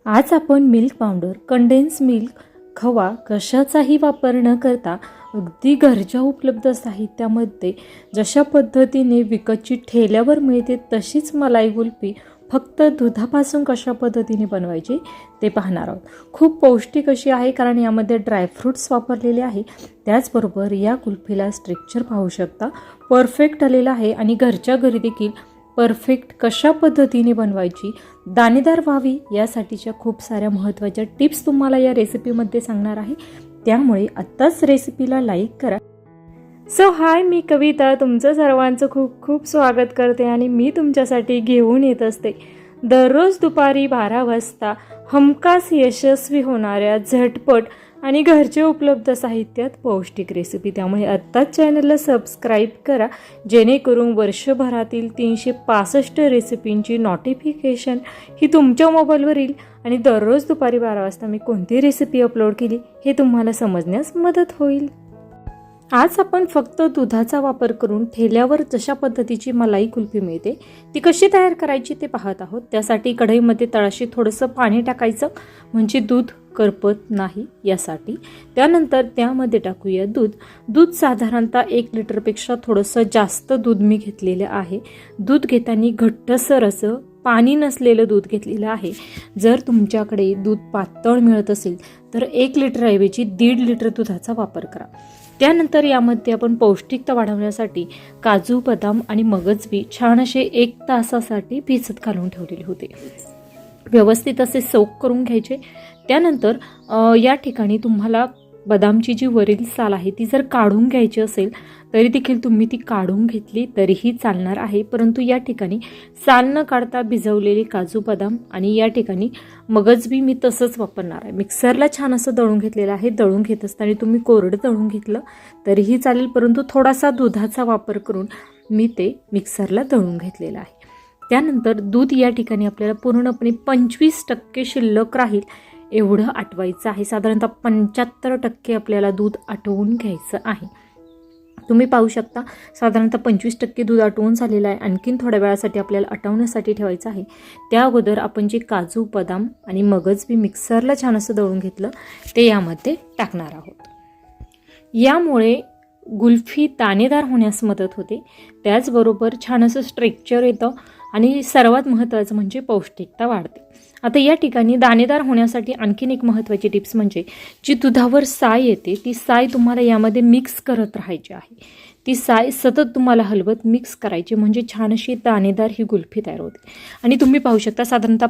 आज आपण milk powder, condense milk, खवा कशाचाही वापर न करता अगदी घरच्या उपलब्ध साहित्यामध्ये जशा पद्धतीने विकतची ठेल्यावर मिळते तशीच मलाई कुल्फी फक्त दुधापासून कशा पद्धतीने बनवायची ते पाहणार आहोत. खूप पौष्टिक अशी आहे कारण यामध्ये ड्रायफ्रूट्स वापरलेले आहे. त्याचबरोबर या कुल्फीला स्ट्रक्चर पाहू शकता परफेक्ट आलेला आहे आणि घरच्या घरी देखील परफेक्ट कशा पद्धतीने बनवायची, दाणेदार व्हावी यासाठीच्या खूप साऱ्या महत्त्वाच्या टिप्स तुम्हाला या रेसिपीमध्ये सांगणार आहे. त्यामुळे आत्ताच रेसिपीला लाईक करा. सो हाय, मी कविता तुमचं सर्वांचं खूप खूप स्वागत करते आणि मी तुमच्यासाठी घेऊन येत असते दररोज दुपारी 12 वाजता हमखास यशस्वी होणाऱ्या झटपट आणि घरचे उपलब्ध साहित्यात पौष्टिक रेसिपी. त्यामुळे आत्ताच चॅनलला सबस्क्राईब करा जेणेकरून वर्षभरातील 365 रेसिपींची नोटिफिकेशन ही तुमच्या मोबाईलवर येईल आणि दररोज दुपारी 12 वाजता मी कोणती रेसिपी अपलोड केली हे तुम्हाला समजण्यास मदत होईल. आज आपण फक्त दुधाचा वापर करून ठेल्यावर जशा पद्धतीची मलाई कुल्फी मिळते ती कशी तयार करायची ते पाहत आहोत. त्यासाठी कढईमध्ये तळाशी थोडंसं पाणी टाकायचं म्हणजे दूध करपत नाही यासाठी. त्यानंतर त्यामध्ये टाकूया दूध साधारणतः 1 लिटरपेक्षा थोडंसं जास्त दूध मी घेतलेलं आहे. दूध घेताना घट्टसर असं पाणी नसलेलं दूध घेतलेलं आहे. जर तुमच्याकडे दूध पातळ मिळत असेल तर 1 लिटरऐवजी 1.5 लिटर दुधाचा वापर करा. त्यानंतर यामध्ये आपण पौष्टिकता वाढवण्यासाठी काजू, बदाम आणि मगज बी छान असे 1 तासासाठी भिजत घालून ठेवलेले होते. व्यवस्थित असे सोक करून घ्यायचे. त्यानंतर या ठिकाणी तुम्हाला बदामची जी वरील साल आहे ती जर काढून घ्यायची असेल तरी देखील तुम्ही ती काढून घेतली तरीही चालणार आहे. परंतु या ठिकाणी साल न काढता भिजवलेले काजू, बदाम आणि या ठिकाणी मगज बी मी तसंच वापरणार आहे. मिक्सरला छान असं दळून घेतलेलं आहे. दळून घेत असताना तुम्ही कोरडं दळून घेतलं तरीही चालेल, परंतु थोडासा दुधाचा वापर करून मी ते मिक्सरला दळून घेतलेलं आहे. त्यानंतर दूध या ठिकाणी आपल्याला पूर्णपणे 25% शिल्लक राहील एवढं आटवायचं आहे. साधारणतः 75% आपल्याला दूध आटवून घ्यायचं आहे. तुम्ही पाहू शकता साधारणतः 25% दूध आटवून झालेलं आहे. आणखीन थोड्या वेळासाठी आपल्याला आटवण्यासाठी ठेवायचं आहे. त्या अगोदर आपण जे काजू, बदाम आणि मगज बी मिक्सरला छान असं दळून घेतलं ते यामध्ये टाकणार आहोत. यामुळे कुल्फी दाणेदार होण्यास मदत होते. त्याचबरोबर छान असं स्ट्रक्चर येतं आणि सर्वात महत्त्वाचं म्हणजे पौष्टिकता वाढते. आता या ठिकाणी दाणेदार होण्यासाठी आणखीन एक महत्त्वाची टिप्स म्हणजे जी दुधावर साय येते ती साय तुम्हाला यामध्ये मिक्स करत राहायची आहे. ती साय सतत तुम्हाला हलवत मिक्स करायची म्हणजे छान अशी दाणेदार ही कुल्फी तयार होते. आणि तुम्ही पाहू शकता साधारणतः